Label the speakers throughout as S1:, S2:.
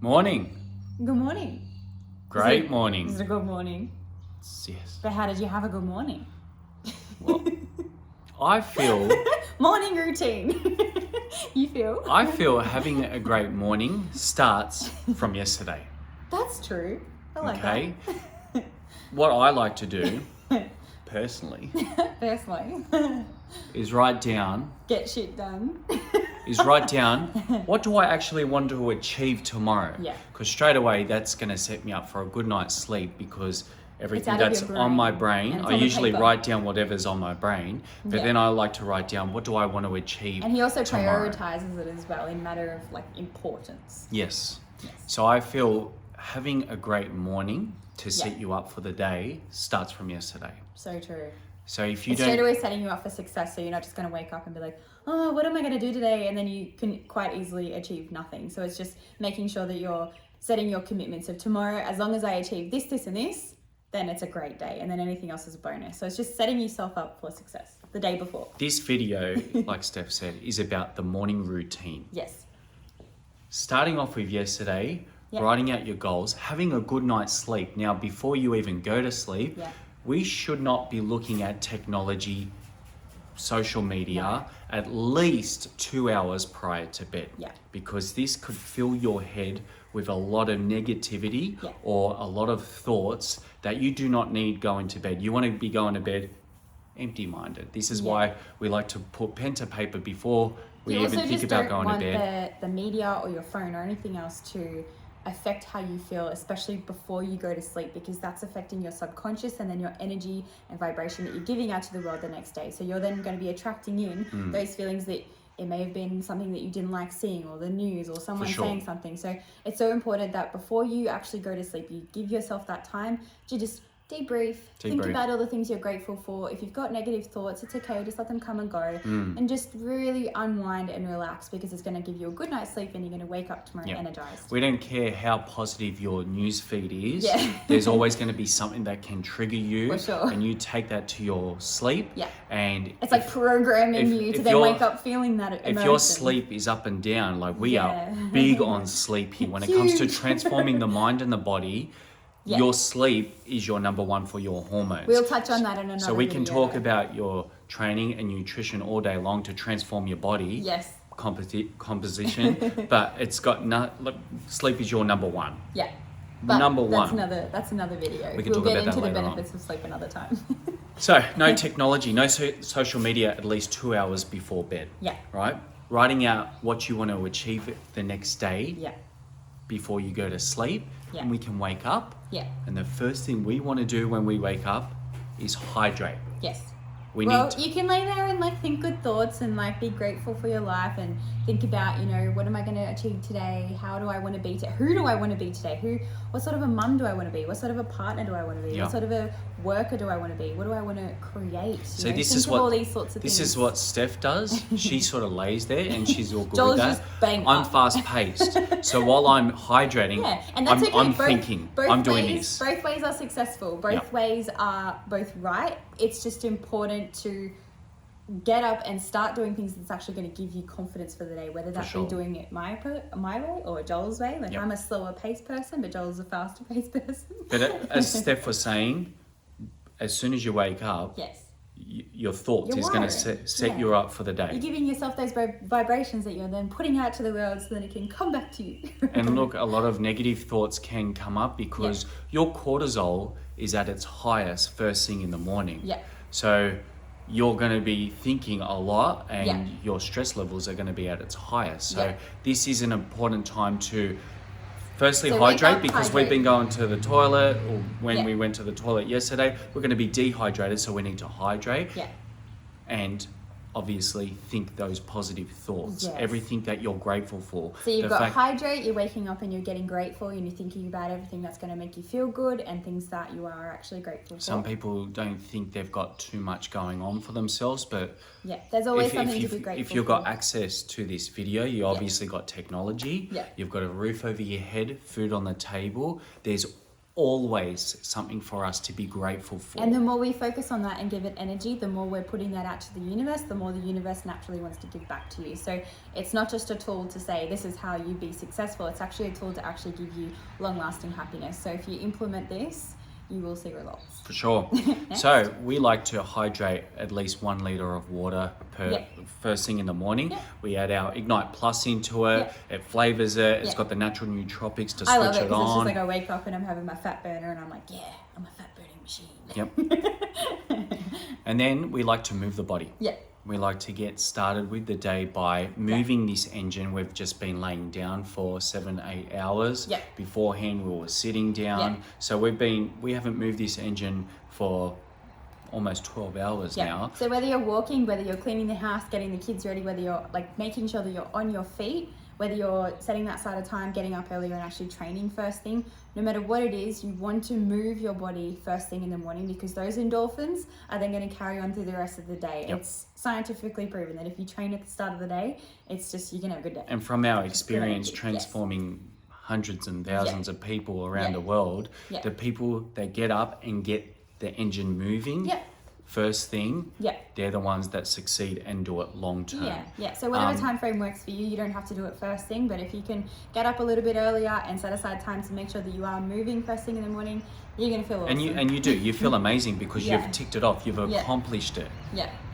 S1: Morning.
S2: Good morning.
S1: Great morning.
S2: Is it a good morning?
S1: Yes.
S2: But how did you have a good morning?
S1: Well, I feel
S2: Morning routine. You feel?
S1: I feel having a great morning starts from yesterday.
S2: That's true. I like
S1: Okay. What I like to do personally
S2: that. Personally.
S1: is write down
S2: Get shit done.
S1: what do I actually want to achieve tomorrow?
S2: Yeah.
S1: Because straight away that's going to set me up for a good night's sleep because everything
S2: out of
S1: that's
S2: your
S1: on my
S2: brain,
S1: brain,
S2: and it's
S1: I
S2: on the
S1: usually
S2: paper.
S1: write down whatever's on my brain, but
S2: Yeah.
S1: then I like to write down what do I want to achieve
S2: And he also
S1: tomorrow.
S2: prioritizes it as well in matter of like importance.
S1: Yes.
S2: Yes.
S1: So I feel having a great morning to set
S2: Yeah.
S1: you up for the day starts from yesterday.
S2: So true.
S1: So if you
S2: It's straight
S1: don't,
S2: away setting you up for success, so you're not just going to wake up and be like, oh, what am I going to do today? And then you can quite easily achieve nothing. So it's just making sure that you're setting your commitments of tomorrow, as long as I achieve this, this, and this, then it's a great day. And then anything else is a bonus. So it's just setting yourself up for success the day before.
S1: this video, like Steph said, is about the morning routine.
S2: Yes.
S1: Starting off with yesterday,
S2: Yeah.
S1: writing out your goals, having a good night's sleep. Now, before you even go to sleep,
S2: Yeah.
S1: we should not be looking at technology, social media, at least 2 hours prior to bed.
S2: Yeah.
S1: Because this could fill your head with a lot of negativity
S2: Yeah.
S1: or a lot of thoughts that you do not need going to bed. You want to be going to bed empty-minded. This is
S2: Yeah.
S1: why we like to put pen to paper before we
S2: You
S1: even
S2: also
S1: think
S2: just
S1: about
S2: don't
S1: going to
S2: want
S1: bed.
S2: the media or your phone or anything else to affect how you feel, especially before you go to sleep, because that's affecting your subconscious and then your energy and vibration that you're giving out to the world the next day. So you're then going to be attracting in those feelings that it may have been something that you didn't like seeing, or the news, or someone
S1: sure.
S2: saying something. So it's so important that before you actually go to sleep, you give yourself that time to just debrief, think
S1: Debrief.
S2: about all the things you're grateful for. If you've got negative thoughts, it's okay, just let them come and go, and just really unwind and relax, because it's going to give you a good night's sleep and you're going to wake up tomorrow
S1: Yeah.
S2: energized.
S1: We don't care how positive your news feed is.
S2: Yeah.
S1: There's always going to be something that can trigger you,
S2: For sure.
S1: and you take that to your sleep.
S2: Yeah.
S1: And
S2: It's like programming you to then wake up feeling that emotion.
S1: if your sleep is up and down, like we
S2: Yeah.
S1: are big on sleep here. When it comes to
S2: Huge.
S1: transforming the mind and the body,
S2: Yeah.
S1: your sleep is your number one for your hormones.
S2: We'll touch on that in another
S1: So we can
S2: video.
S1: talk about your training and nutrition all day long to transform your body.
S2: Yes.
S1: Composition, but it's got look, sleep is your number one.
S2: Yeah. But
S1: Number
S2: that's
S1: one.
S2: That's another video.
S1: We can
S2: we'll
S1: talk
S2: get
S1: about
S2: into
S1: that
S2: the
S1: later on.
S2: benefits of sleep another time.
S1: So no technology, no social media at least 2 hours before bed.
S2: Yeah.
S1: Right? Writing out what you want to achieve the next day
S2: Yeah.
S1: before you go to sleep,
S2: Yeah.
S1: and we can wake up.
S2: Yeah.
S1: And the first thing we want to do when we wake up is hydrate.
S2: Yes.
S1: We
S2: Well,
S1: need to,
S2: you can lay there and like think good thoughts and like be grateful for your life and think about, you know, what am I going to achieve today? How do I want to be today? Who do I want to be today? What sort of a mum do I want to be? What sort of a partner do I want to be?
S1: Yeah.
S2: What sort of a worker do I want to be? What do I want to create?
S1: so
S2: You know,
S1: this
S2: think
S1: is
S2: of
S1: what
S2: all these sorts of
S1: this
S2: things.
S1: is what Steph does. She sort of lays there and she's all good
S2: Joel's
S1: with
S2: just
S1: that.
S2: bang
S1: I'm
S2: up.
S1: fast paced. So while I'm hydrating,
S2: Yeah, and that's okay.
S1: I'm
S2: both,
S1: thinking,
S2: both
S1: I'm doing
S2: ways,
S1: this.
S2: Both ways are successful. Both
S1: Yep.
S2: ways are both right. It's just important to get up and start doing things that's actually going to give you confidence for the day, whether that
S1: sure.
S2: be doing it my way or Joel's way. Like
S1: Yep.
S2: I'm a slower paced person, but Joel's a faster paced person.
S1: But as Steph was saying, as soon as you wake up,
S2: Yes.
S1: your thoughts
S2: You're
S1: is going to
S2: wiring.
S1: set
S2: Yeah.
S1: you up for the
S2: You're
S1: day.
S2: giving yourself those vibrations that you're then putting out to the world so that it can come back to you.
S1: And look, a lot of negative thoughts can come up because your cortisol is at its highest first thing in the morning.
S2: Yeah.
S1: So you're going to be thinking a lot and
S2: Yeah.
S1: your stress levels are going to be at its highest. So
S2: Yeah.
S1: this is an important time to firstly
S2: So wake
S1: hydrate,
S2: up,
S1: because we've
S2: hydrate.
S1: been going to the toilet, or when
S2: Yeah.
S1: we went to the toilet yesterday, we're going to be dehydrated, so we need to hydrate.
S2: Yeah.
S1: And obviously think those positive thoughts,
S2: Yes.
S1: everything that you're grateful for.
S2: So you've
S1: The
S2: got
S1: fact-
S2: hydrate, you're waking up and you're getting grateful and you're thinking about everything that's going to make you feel good and things that you are actually grateful for.
S1: Some people don't think they've got too much going on for themselves, but
S2: Yeah, there's always something to be
S1: if
S2: grateful
S1: you've got
S2: for.
S1: access to this video, you obviously got technology,
S2: Yeah.
S1: you've got a roof over your head, food on the table, there's always something for us to be grateful for.
S2: And the more we focus on that and give it energy, the more we're putting that out to the universe, the more the universe naturally wants to give back to you. So it's not just a tool to say, this is how you be successful. It's actually a tool to actually give you long-lasting happiness. So if you implement this, you will see results.
S1: For sure. So we like to hydrate at least 1 liter of water per first thing in the morning. We add our Ignite Plus into it. It flavors it. It's got the natural nootropics to switch
S2: I love it
S1: it
S2: because it's just
S1: on.
S2: like I wake up and I'm having my fat burner and I'm like, yeah, I'm a fat burning machine.
S1: Yep. And then we like to move the body.
S2: Yeah.
S1: We like to get started with the day by moving this engine. We've just been laying down for 7-8 hours. Beforehand, we were sitting down. So we haven't moved this engine for almost 12 hours now.
S2: So whether you're walking, whether you're cleaning the house, getting the kids ready, whether you're like making sure that you're on your feet, whether you're setting that side of time, getting up earlier and actually training first thing, no matter what it is, you want to move your body first thing in the morning because those endorphins are then going to carry on through the rest of the day. It's scientifically proven that if you train at the start of the day, it's just, you're going to have a good day.
S1: And from our experience transforming hundreds and thousands of people around the world, the people that get up and get the engine moving, first thing, they're the ones that succeed and do it long term.
S2: So whatever time frame works for you, you don't have to do it first thing, but if you can get up a little bit earlier and set aside time to make sure that you are moving first thing in the morning, you're going to feel awesome.
S1: And you feel amazing because you've ticked it off, you've accomplished it.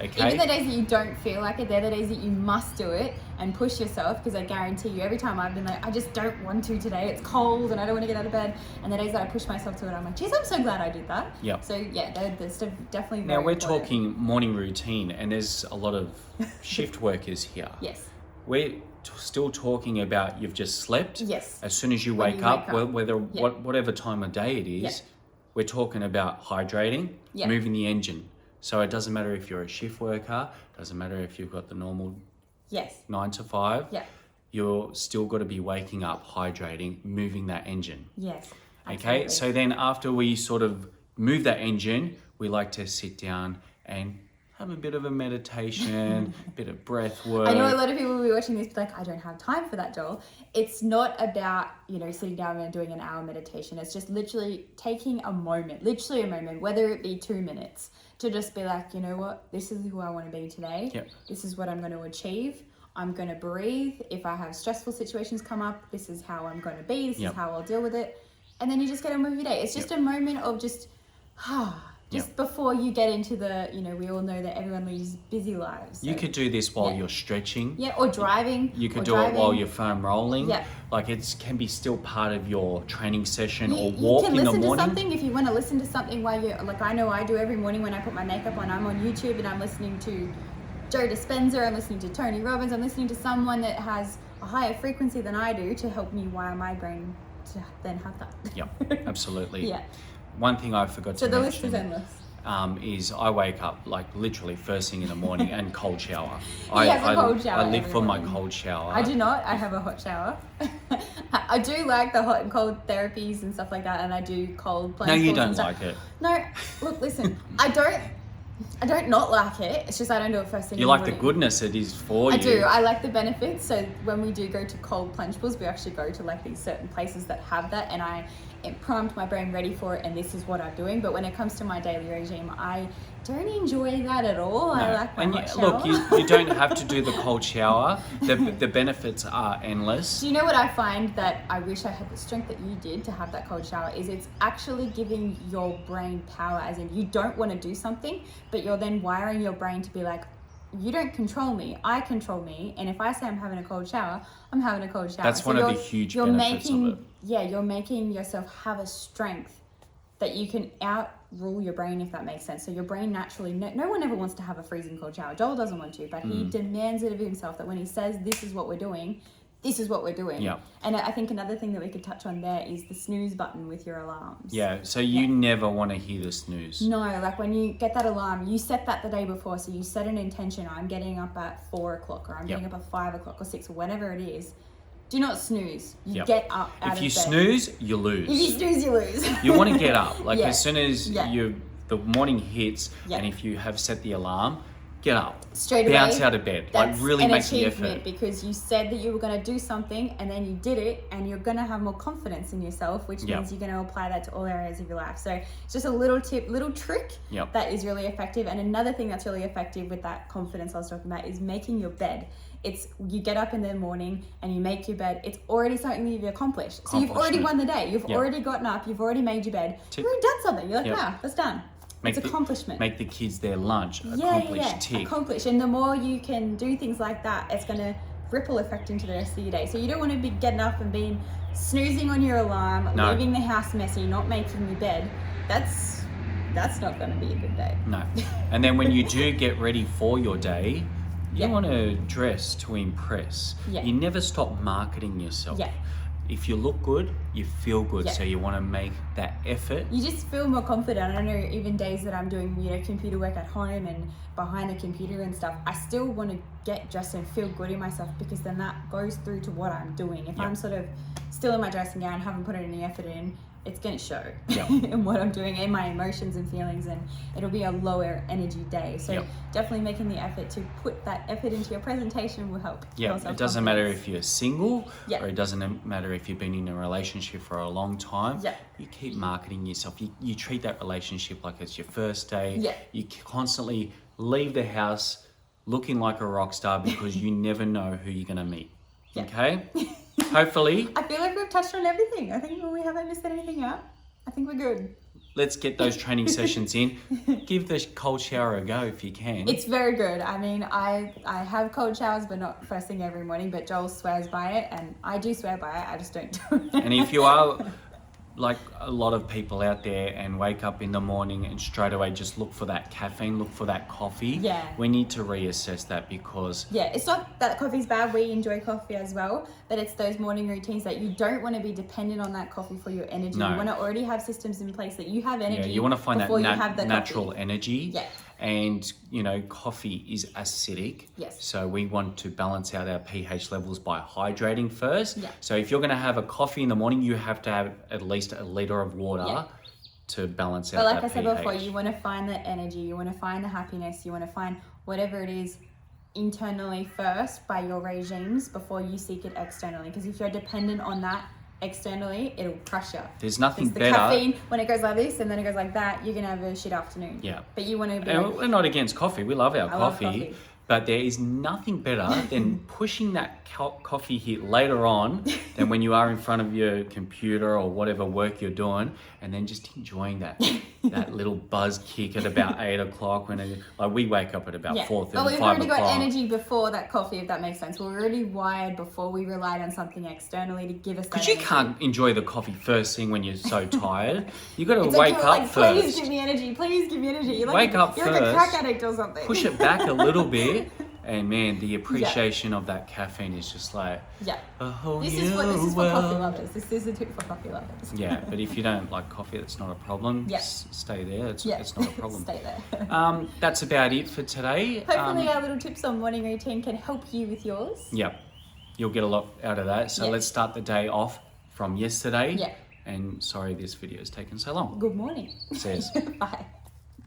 S1: Okay.
S2: Even the days that you don't feel like it, they're the days that you must do it and push yourself, because I guarantee you, every time I've been like, I just don't want to today, it's cold and I don't want to get out of bed, and the days that I push myself to it, I'm like, geez, I'm so glad I did that. So that's definitely very
S1: Now we're
S2: important.
S1: talking morning routine, and there's a lot of shift workers here. We're still talking about you've just slept. As soon as you wake up, whatever time of day it is, we're talking about hydrating, moving the engine. So it doesn't matter if you're a shift worker, doesn't matter if you've got the normal 9 to 5. You're still got to be waking up, hydrating, moving that engine. Okay, so then after we sort of move that engine, we like to sit down and have a bit of a meditation, a bit of breath work.
S2: I know a lot of people will be watching this be like, I don't have time for that, Joel. It's not about, sitting down and doing an hour meditation. It's just literally taking a moment, whether it be 2 minutes, to just be like, you know what, this is who I want to be today. This is what I'm going to achieve. I'm going to breathe. If I have stressful situations come up, this is how I'm going to be. This is how I'll deal with it. And then you just get on with your day. It's just a moment of just before you get into the, we all know that everyone leads busy lives. So.
S1: You could do this while you're stretching.
S2: Or driving.
S1: You could do it while you're foam rolling. Like it can be still part of your training session or walk in the morning. You can listen to something
S2: if you want to listen to something while you're, like I know I do every morning when I put my makeup on. I'm on YouTube and I'm listening to Joe Dispenza, I'm listening to Tony Robbins, I'm listening to someone that has a higher frequency than I do to help me wire my brain to then have that.
S1: Absolutely. One thing I forgot to mention.
S2: So the list is endless.
S1: Is I wake up like literally first thing in the morning and cold shower.
S2: He has a cold shower.
S1: I live for my cold shower.
S2: I do not. I have a hot shower. I do like the hot and cold therapies and stuff like that, and I do cold plunge.
S1: No, you don't like it.
S2: No, look, listen. I don't not like it. It's just I don't do it first thing.
S1: You like the goodness it is for you.
S2: I do. I like the benefits. So when we do go to cold plunge pools, we actually go to like these certain places that have that, and it primed my brain ready for it, and this is what I'm doing. But when it comes to my daily regime, I don't enjoy that at all.
S1: No.
S2: I like my hot shower.
S1: Look, you don't have to do the cold shower. The benefits are endless.
S2: Do you know what I find that I wish I had the strength that you did to have that cold shower is it's actually giving your brain power, as in you don't want to do something, but you're then wiring your brain to be like, you don't control me, I control me, and if I say I'm having a cold shower, I'm having a cold shower.
S1: That's one of the huge benefits of it.
S2: Yeah, you're making yourself have a strength that you can outrule your brain, if that makes sense. So your brain naturally, no one ever wants to have a freezing cold shower. Joel doesn't want to, but he demands it of himself that when he says this is what we're doing, this is what we're doing. And I think another thing that we could touch on there is the snooze button with your alarms.
S1: So you never want to hear the snooze.
S2: No, like when you get that alarm, you set that the day before. So you set an intention, I'm getting up at 4 o'clock or I'm getting up at 5 o'clock or 6 or whatever it is. Do not snooze. You get up out of bed.
S1: If you snooze, you lose.
S2: If you snooze, you lose.
S1: You want to get up. Like as soon as the morning hits and if you have set the alarm, get up.
S2: Straight
S1: bounce
S2: away.
S1: out of bed. Like really make the effort.
S2: Because you said that you were going to do something and then you did it, and you're going to have more confidence in yourself, which means you're going to apply that to all areas of your life. So it's just a little tip, little trick that is really effective. And another thing that's really effective with that confidence I was talking about is making your bed. It's you get up in the morning and you make your bed. It's already something that you've accomplished. So you've already won the day. You've already gotten up. You've already made your bed. You've already done something. You're like, that's done. It's accomplishment.
S1: Make the kids their lunch. Tick.
S2: Accomplish. And the more you can do things like that, it's going to ripple effect into the rest of your day. So you don't want to be getting up and being snoozing on your alarm, leaving the house messy, not making your bed. That's not going to be a good day.
S1: No. And then when you do get ready for your day, you want to dress to impress. You never stop marketing yourself. If you look good, you feel good. So you want to make that effort.
S2: You just feel more confident. I know even days that I'm doing, computer work at home and behind a computer and stuff, I still want to get dressed and feel good in myself, because then that goes through to what I'm doing. If I'm sort of still in my dressing gown, haven't put any effort in, it's going to show in what I'm doing, in my emotions and feelings, and it'll be a lower energy day. So definitely making the effort to put that effort into your presentation will help.
S1: It doesn't matter if you're single or it doesn't matter if you've been in a relationship for a long time. You keep marketing yourself. You treat that relationship like it's your first day. You constantly leave the house looking like a rock star, because you never know who you're going to meet. Okay? Hopefully.
S2: I feel like we've touched on everything. I think we haven't missed anything out. I think we're good.
S1: Let's get those training sessions in. Give the cold shower a go if you can.
S2: It's very good. I mean, I have cold showers, but not first thing every morning. But Joel swears by it, and I do swear by it. I just don't do it.
S1: And if you are like a lot of people out there and wake up in the morning and straight away just look for that caffeine, look for that coffee, we need to reassess that, because
S2: it's not that coffee's bad. We enjoy coffee as well, but it's those morning routines that you don't want to be dependent on that coffee for your energy. You want to already have systems in place that you have energy.
S1: You want to find that natural
S2: coffee.
S1: Energy. And coffee is acidic. So we want to balance out our pH levels by hydrating first. So if you're going to have a coffee in the morning, you have to have at least a liter of water to balance out that pH.
S2: But like I said before, you want to find the energy, you want to find the happiness, you want to find whatever it is internally first by your regimes before you seek it externally. Because if you're dependent on that externally, it'll crush you.
S1: There's nothing
S2: better.
S1: The
S2: caffeine, when it goes like this and then it goes like that, you're going to have a shit afternoon. But you want to be...
S1: And we're not against coffee. We love our coffee. But there is nothing better than pushing that coffee hit later on than when you are in front of your computer or whatever work you're doing, and then just enjoying that little buzz kick at about 8 o'clock when we wake up at about 4:30, 5 o'clock.
S2: But we've already got energy before that coffee, if that makes sense. We're already wired before we relied on something externally to give us that.
S1: Because you can't enjoy the coffee first thing when you're so tired. You got to wake up first.
S2: Please give me energy. Please give me energy. You're
S1: wake up
S2: you're
S1: first.
S2: You're like a crack addict or something.
S1: Push it back a little bit. And man, the appreciation of that caffeine is just like a whole
S2: This is for coffee lovers. This is a tip for coffee lovers.
S1: But if you don't like coffee, that's not a problem. Stay there. It's not a problem.
S2: Stay there.
S1: That's about it for today.
S2: Hopefully our little tips on morning routine can help you with yours.
S1: You'll get a lot out of that. So let's start the day off from yesterday. And sorry this video has taken so long.
S2: Good morning.
S1: Says.
S2: Bye.